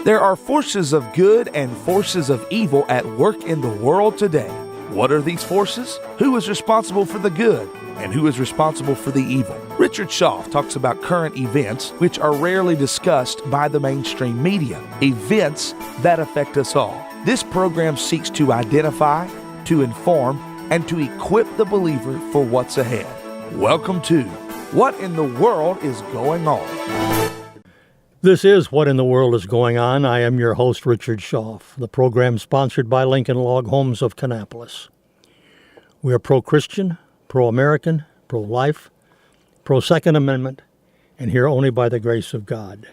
There are forces of good and forces of evil at work in the world today. What are these forces? Who is responsible for the good? And who is responsible for the evil? Richard Shoff talks about current events which are rarely discussed by the mainstream media, events that affect us all. This program seeks to identify, to inform, and to equip the believer for what's ahead. Welcome to What in the World is Going On? This is What in the World is Going On. I am your host, Richard Shoff. The program sponsored by Lincoln Log Homes of Kannapolis. We are pro-Christian, pro-American, pro-life, pro-Second Amendment, and here only by the grace of God.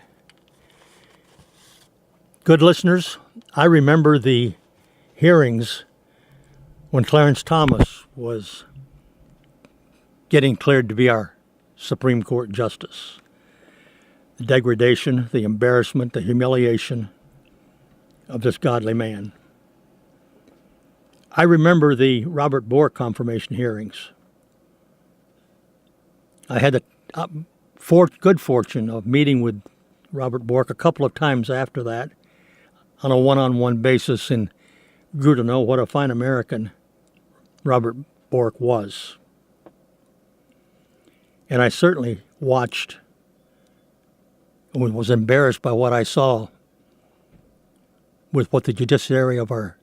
Good listeners, I remember the hearings when Clarence Thomas was getting cleared to be our Supreme Court Justice. The degradation, the embarrassment, the humiliation of this godly man. I remember the Robert Bork confirmation hearings. I had the good fortune of meeting with Robert Bork a couple of times after that on a one-on-one basis and grew to know what a fine American Robert Bork was. And I certainly watched and was embarrassed by what I saw with what the judiciary of our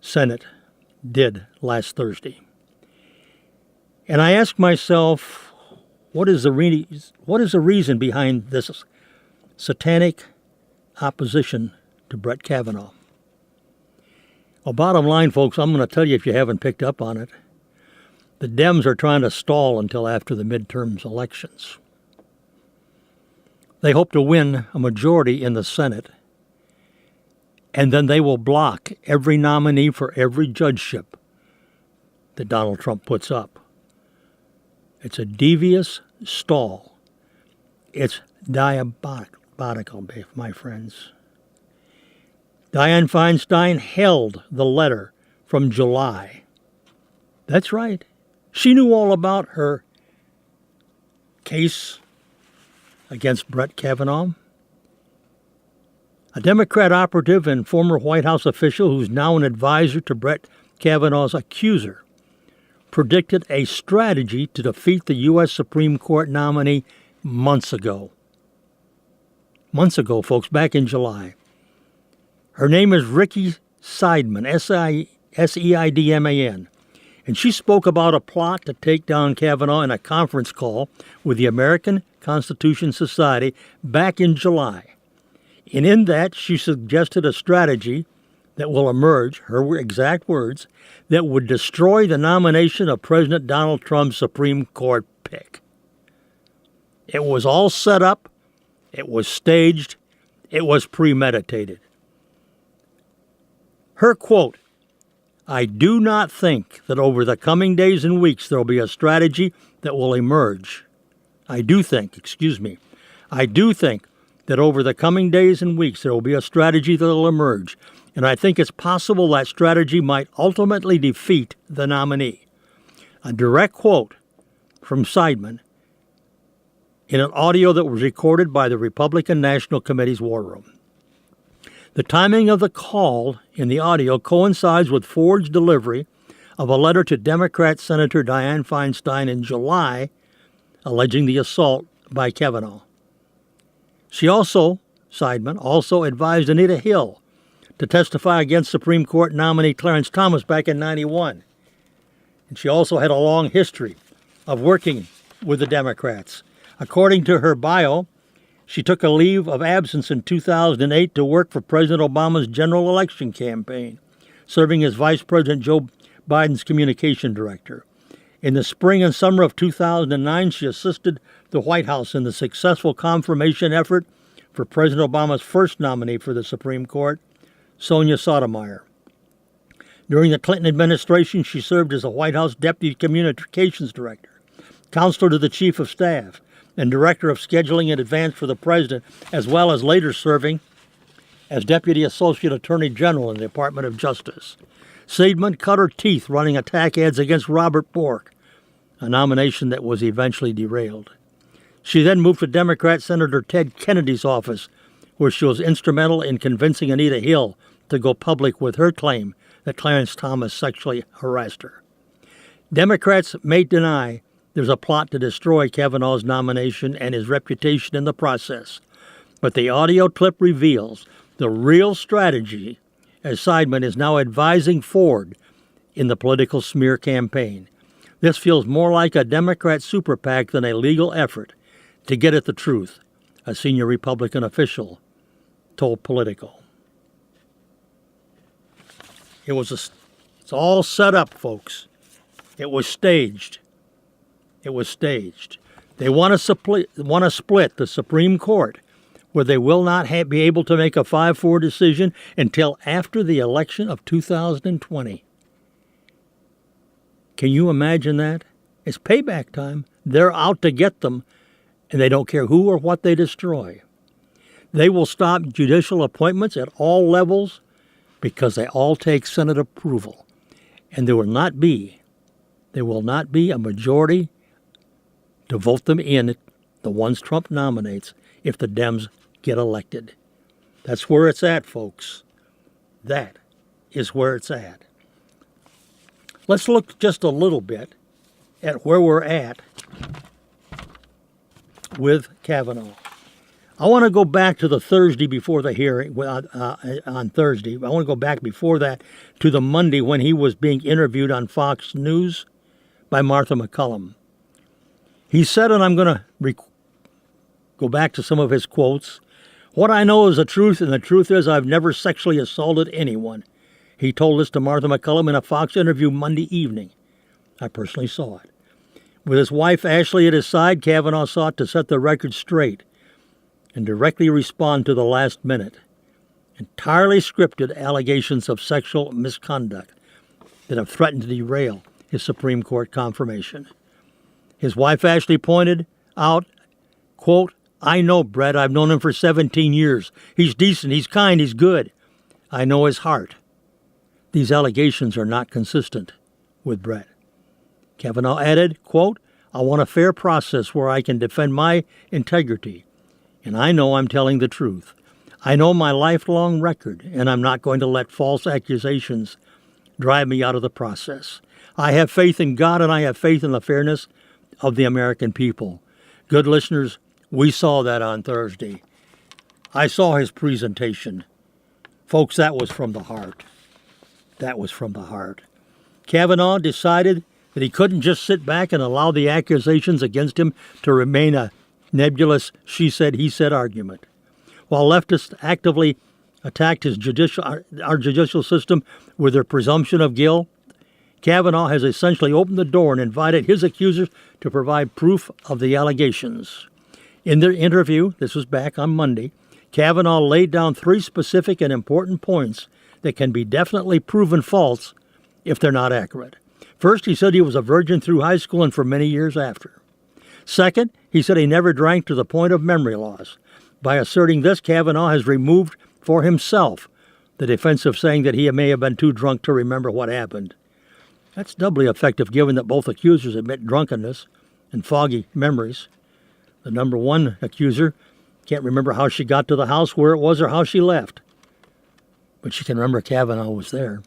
Senate did last Thursday. And I asked myself, what is the reason behind this satanic opposition to Brett Kavanaugh? Well, bottom line, folks, I'm going to tell you if you haven't picked up on it, the Dems are trying to stall until after the midterms elections. They hope to win a majority in the Senate, and then they will block every nominee for every judgeship that Donald Trump puts up. It's a devious stall. It's diabolical, my friends. Dianne Feinstein held the letter from July. That's right. She knew all about her case against Brett Kavanaugh. A Democrat operative and former White House official who's now an advisor to Brett Kavanaugh's accuser predicted a strategy to defeat the U.S. Supreme Court nominee months ago. Months ago, folks, back in July. Her name is Ricky Seidman, S-E-I-D-M-A-N. And she spoke about a plot to take down Kavanaugh in a conference call with the American Constitution Society back in July. And in that, she suggested a strategy that will emerge, her exact words, that would destroy the nomination of President Donald Trump's Supreme Court pick. It was all set up. It was staged. It was premeditated. Her quote, I do not think that over the coming days and weeks there will be a strategy that will emerge. I do think that over the coming days and weeks there will be a strategy that will emerge, and I think it's possible that strategy might ultimately defeat the nominee. A direct quote from Seidman in an audio that was recorded by the Republican National Committee's War Room. The timing of the call in the audio coincides with Ford's delivery of a letter to Democrat Senator Dianne Feinstein in July alleging the assault by Kavanaugh. Seidman also advised Anita Hill to testify against Supreme Court nominee Clarence Thomas back in '91. And she also had a long history of working with the Democrats. According to her bio, she took a leave of absence in 2008 to work for President Obama's general election campaign, serving as Vice President Joe Biden's communication director. In the spring and summer of 2009, she assisted the White House in the successful confirmation effort for President Obama's first nominee for the Supreme Court, Sonia Sotomayor. During the Clinton administration, she served as the White House Deputy Communications Director, Counselor to the Chief of Staff, and Director of Scheduling in Advance for the President, as well as later serving as Deputy Associate Attorney General in the Department of Justice. Seidman cut her teeth running attack ads against Robert Bork, a nomination that was eventually derailed. She then moved to Democrat Senator Ted Kennedy's office, where she was instrumental in convincing Anita Hill to go public with her claim that Clarence Thomas sexually harassed her. Democrats may deny there's a plot to destroy Kavanaugh's nomination and his reputation in the process, but the audio clip reveals the real strategy as Seidman is now advising Ford in the political smear campaign. This feels more like a Democrat super PAC than a legal effort to get at the truth, a senior Republican official told Politico. It's all set up, folks. It was staged. It was staged. They want to split the Supreme Court, where they will not be able to make a 5-4 decision until after the election of 2020. Can you imagine that? It's payback time. They're out to get them, and they don't care who or what they destroy. They will stop judicial appointments at all levels because they all take Senate approval. And there will not be a majority to vote them in, the ones Trump nominates, if the Dems get elected. That's where it's at, folks. That is where it's at. Let's look just a little bit at where we're at with Kavanaugh. I want to go back to the Thursday before the hearing, on Thursday. I want to go back before that to the Monday when he was being interviewed on Fox News by Martha McCullum. He said, and I'm going to go back to some of his quotes, "What I know is the truth, and the truth is I've never sexually assaulted anyone." He told this to Martha McCullum in a Fox interview Monday evening. I personally saw it. With his wife Ashley at his side, Kavanaugh sought to set the record straight and directly respond to the last minute, entirely scripted allegations of sexual misconduct that have threatened to derail his Supreme Court confirmation. His wife Ashley pointed out, quote, "I know Brett. I've known him for 17 years. He's decent, he's kind, he's good. I know his heart." These allegations are not consistent with Brett. Kavanaugh added, quote, "I want a fair process where I can defend my integrity, and I know I'm telling the truth. I know my lifelong record, and I'm not going to let false accusations drive me out of the process. I have faith in God, and I have faith in the fairness of the American people." Good listeners, we saw that on Thursday. I saw his presentation. Folks, that was from the heart. That was from the heart. Kavanaugh decided that he couldn't just sit back and allow the accusations against him to remain a nebulous she said, he said argument. While leftists actively attacked our judicial system with their presumption of guilt, Kavanaugh has essentially opened the door and invited his accusers to provide proof of the allegations. In their interview, this was back on Monday, Kavanaugh laid down 3 specific and important points that can be definitely proven false if they're not accurate. First, he said he was a virgin through high school and for many years after. Second, he said he never drank to the point of memory loss. By asserting this, Kavanaugh has removed for himself the defense of saying that he may have been too drunk to remember what happened. That's doubly effective given that both accusers admit drunkenness and foggy memories. The number one accuser can't remember how she got to the house, where it was, or how she left. But she can remember Kavanaugh was there.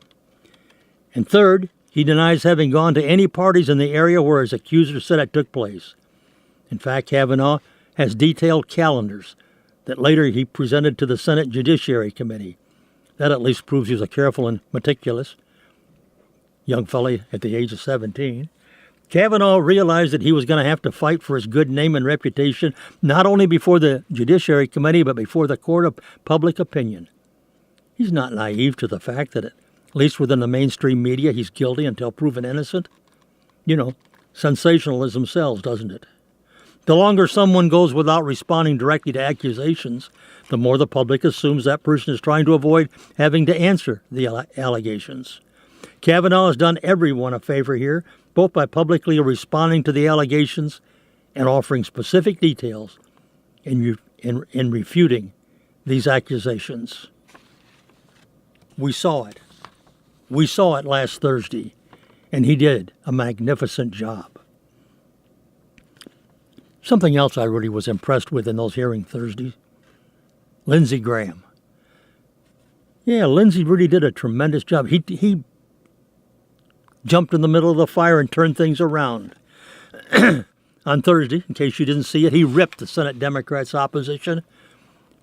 And third, he denies having gone to any parties in the area where his accuser said it took place. In fact, Kavanaugh has detailed calendars that later he presented to the Senate Judiciary Committee. That at least proves he was a careful and meticulous young fellow at the age of 17. Kavanaugh realized that he was going to have to fight for his good name and reputation, not only before the Judiciary Committee, but before the court of public opinion. He's not naive to the fact that, at least within the mainstream media, he's guilty until proven innocent. You know, sensationalism sells, doesn't it? The longer someone goes without responding directly to accusations, the more the public assumes that person is trying to avoid having to answer the allegations. Kavanaugh has done everyone a favor here, both by publicly responding to the allegations and offering specific details in refuting these accusations. We saw it. We saw it last Thursday, and he did a magnificent job. Something else I really was impressed with in those hearings Thursday, Lindsey Graham. Yeah, Lindsey really did a tremendous job. He jumped in the middle of the fire and turned things around. On Thursday, in case you didn't see it, he ripped the Senate Democrats' opposition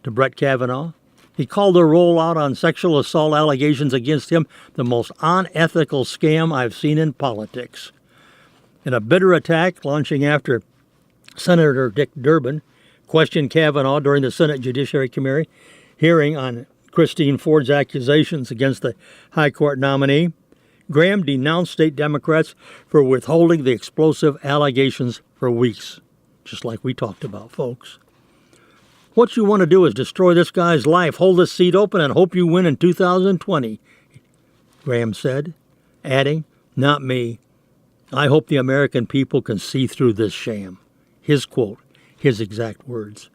to Brett Kavanaugh. He called their rollout on sexual assault allegations against him the most unethical scam I've seen in politics. In a bitter attack launching after Senator Dick Durbin questioned Kavanaugh during the Senate Judiciary Committee hearing on Christine Ford's accusations against the High Court nominee, Graham denounced state Democrats for withholding the explosive allegations for weeks, just like we talked about, folks. What you want to do is destroy this guy's life, hold this seat open, and hope you win in 2020, Graham said, adding, "Not me. I hope the American people can see through this sham." His quote, his exact words.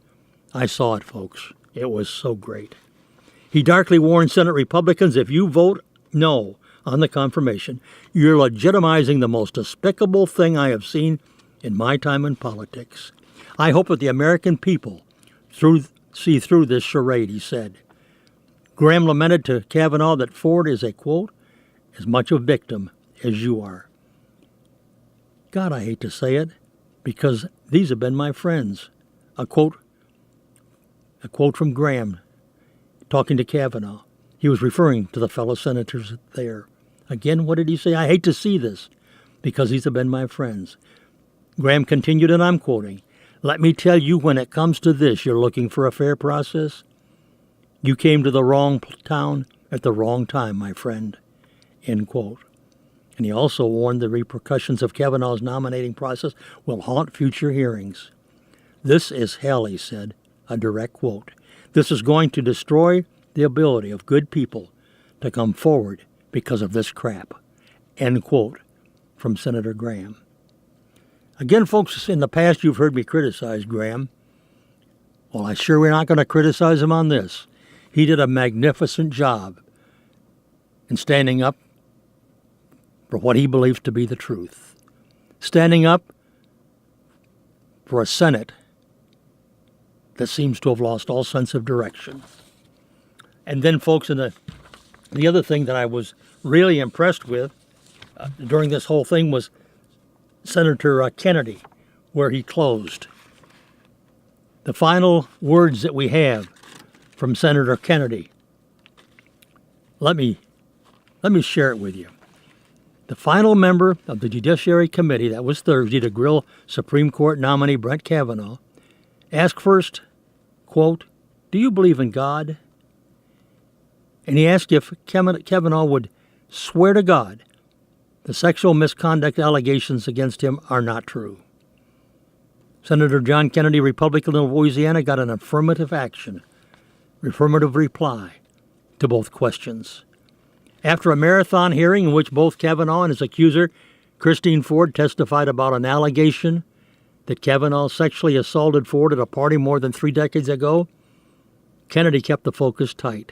I saw it, folks. It was so great. He darkly warned Senate Republicans, if you vote no on the confirmation, you're legitimizing the most despicable thing I have seen in my time in politics. I hope that the American people see through this charade, he said. Graham lamented to Kavanaugh that Ford is a, quote, as much a victim as you are. God, I hate to say it, because these have been my friends. A quote from Graham talking to Kavanaugh. He was referring to the fellow senators there. Again, what did he say? I hate to see this, because these have been my friends. Graham continued, and I'm quoting, "Let me tell you, when it comes to this, you're looking for a fair process. You came to the wrong town at the wrong time, my friend," end quote. And he also warned the repercussions of Kavanaugh's nominating process will haunt future hearings. "This is hell," he said, a direct quote. "This is going to destroy the ability of good people to come forward because of this crap," end quote from Senator Graham. Again, folks, in the past you've heard me criticize Graham. Well, I sure we're not going to criticize him on this. He did a magnificent job in standing up for what he believes to be the truth. Standing up for a Senate that seems to have lost all sense of direction. And then, folks, in the other thing that I was really impressed with during this whole thing was Senator Kennedy, where he closed. The final words that we have from Senator Kennedy. Let me share it with you. The final member of the Judiciary Committee, that was Thursday, to grill Supreme Court nominee Brett Kavanaugh, asked first, quote, "Do you believe in God?" And he asked if Kavanaugh would swear to God the sexual misconduct allegations against him are not true. Senator John Kennedy, Republican of Louisiana, got an affirmative reply to both questions. After a marathon hearing in which both Kavanaugh and his accuser, Christine Ford, testified about an allegation that Kavanaugh sexually assaulted Ford at a party more than 3 decades ago, Kennedy kept the focus tight.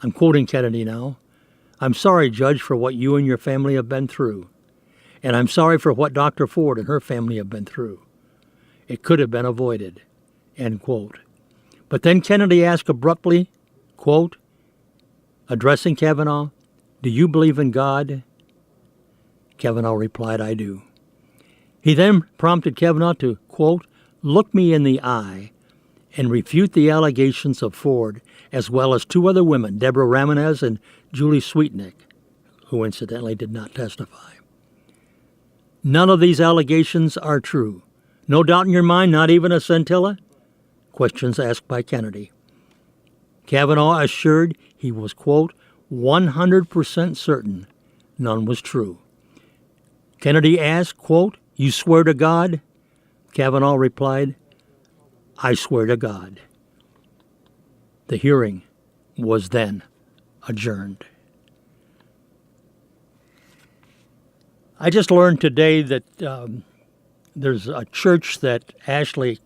I'm quoting Kennedy now. "I'm sorry, Judge, for what you and your family have been through. And I'm sorry for what Dr. Ford and her family have been through. It could have been avoided," end quote. But then Kennedy asked abruptly, quote, addressing Kavanaugh, "Do you believe in God?" Kavanaugh replied, "I do." He then prompted Kavanaugh to, quote, "look me in the eye and refute the allegations of Ford, as well as 2 other women, Deborah Ramirez and Julie Sweetnick, who incidentally did not testify. None of these allegations are true. No doubt in your mind, not even a scintilla?" Questions asked by Kennedy. Kavanaugh assured he was, quote, 100% certain none was true. Kennedy asked, quote, "You swear to God?" Kavanaugh replied, "I swear to God." The hearing was then adjourned. I just learned today that there's a church that Ashley,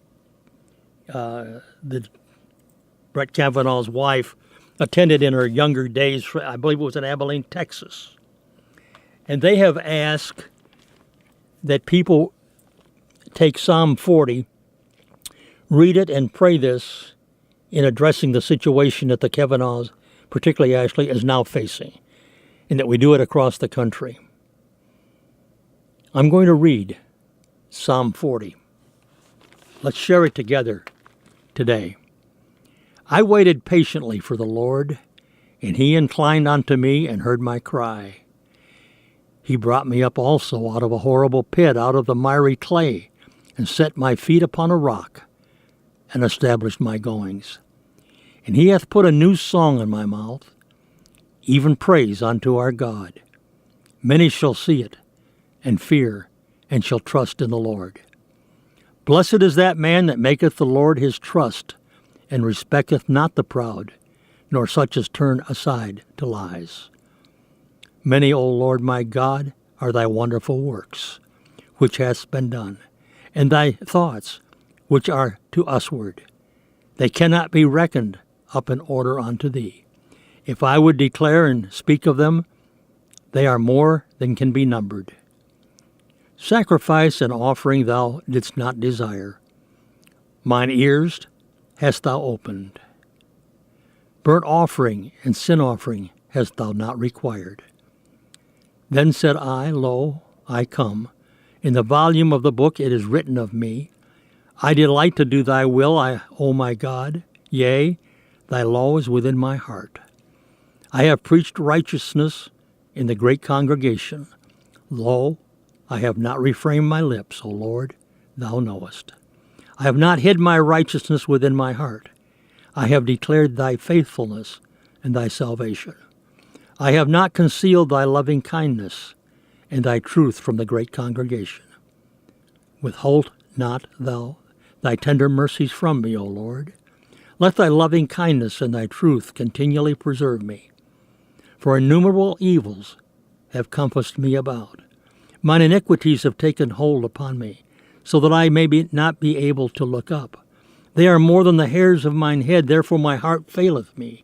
Brett Kavanaugh's wife, attended in her younger days. I believe it was in Abilene, Texas. And they have asked that people take Psalm 40, read it and pray this in addressing the situation that the Kavanaughs, particularly Ashley, is now facing, and that we do it across the country. I'm going to read Psalm 40. Let's share it together today. I waited patiently for the Lord, and he inclined unto me and heard my cry. He brought me up also out of a horrible pit, out of the miry clay, and set my feet upon a rock, and established my goings. And he hath put a new song in my mouth, even praise unto our God. Many shall see it, and fear, and shall trust in the Lord. Blessed is that man that maketh the Lord his trust, and respecteth not the proud, nor such as turn aside to lies. Many, O Lord my God, are thy wonderful works, which hast been done, and thy thoughts, which are to usward. They cannot be reckoned up in order unto thee. If I would declare and speak of them, they are more than can be numbered. Sacrifice and offering thou didst not desire. Mine ears hast thou opened. Burnt offering and sin offering hast thou not required. Then said I, Lo, I come. In the volume of the book it is written of me. I delight to do thy will, O my God. Yea, thy law is within my heart. I have preached righteousness in the great congregation. Lo, I have not refrained my lips, O Lord, thou knowest. I have not hid my righteousness within my heart. I have declared thy faithfulness and thy salvation. I have not concealed thy loving kindness and thy truth from the great congregation. Withhold not thou thy tender mercies from me, O Lord. Let thy loving kindness and thy truth continually preserve me. For innumerable evils have compassed me about. Mine iniquities have taken hold upon me, so that I may not be able to look up. They are more than the hairs of mine head, therefore my heart faileth me.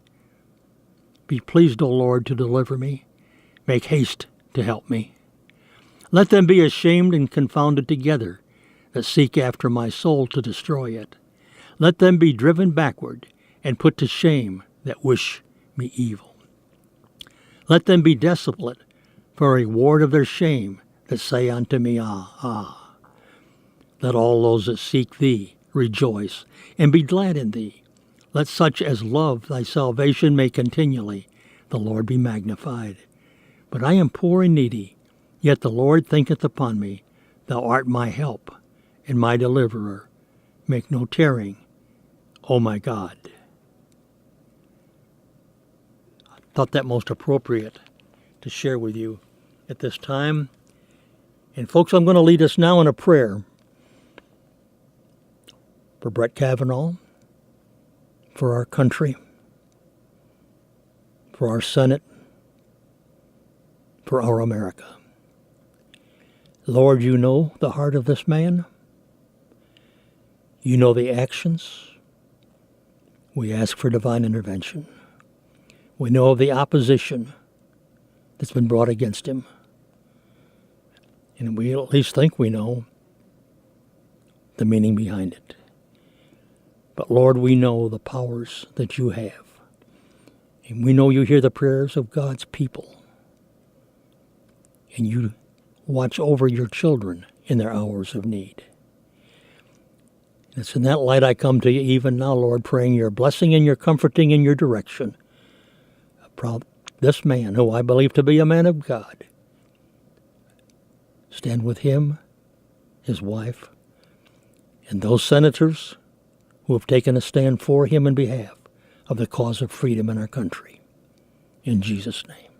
Be pleased, O Lord, to deliver me. Make haste to help me. Let them be ashamed and confounded together that seek after my soul to destroy it. Let them be driven backward and put to shame that wish me evil. Let them be desolate for a reward of their shame that say unto me, Ah, ah. Let all those that seek thee rejoice and be glad in thee. Let such as love thy salvation may continually the Lord be magnified. But I am poor and needy, yet the Lord thinketh upon me. Thou art my help and my deliverer. Make no tarrying, O my God. I thought that most appropriate to share with you at this time. And folks, I'm going to lead us now in a prayer for Brett Kavanaugh, for our country, for our Senate, for our America. Lord, you know the heart of this man. You know the actions. We ask for divine intervention. We know of the opposition that's been brought against him. And we at least think we know the meaning behind it. But Lord, we know the powers that you have. And we know you hear the prayers of God's people. And you watch over your children in their hours of need. And it's in that light I come to you even now, Lord, praying your blessing and your comforting and your direction. This man, who I believe to be a man of God, stand with him, his wife, and those senators who have taken a stand for him in behalf of the cause of freedom in our country. In Jesus' name.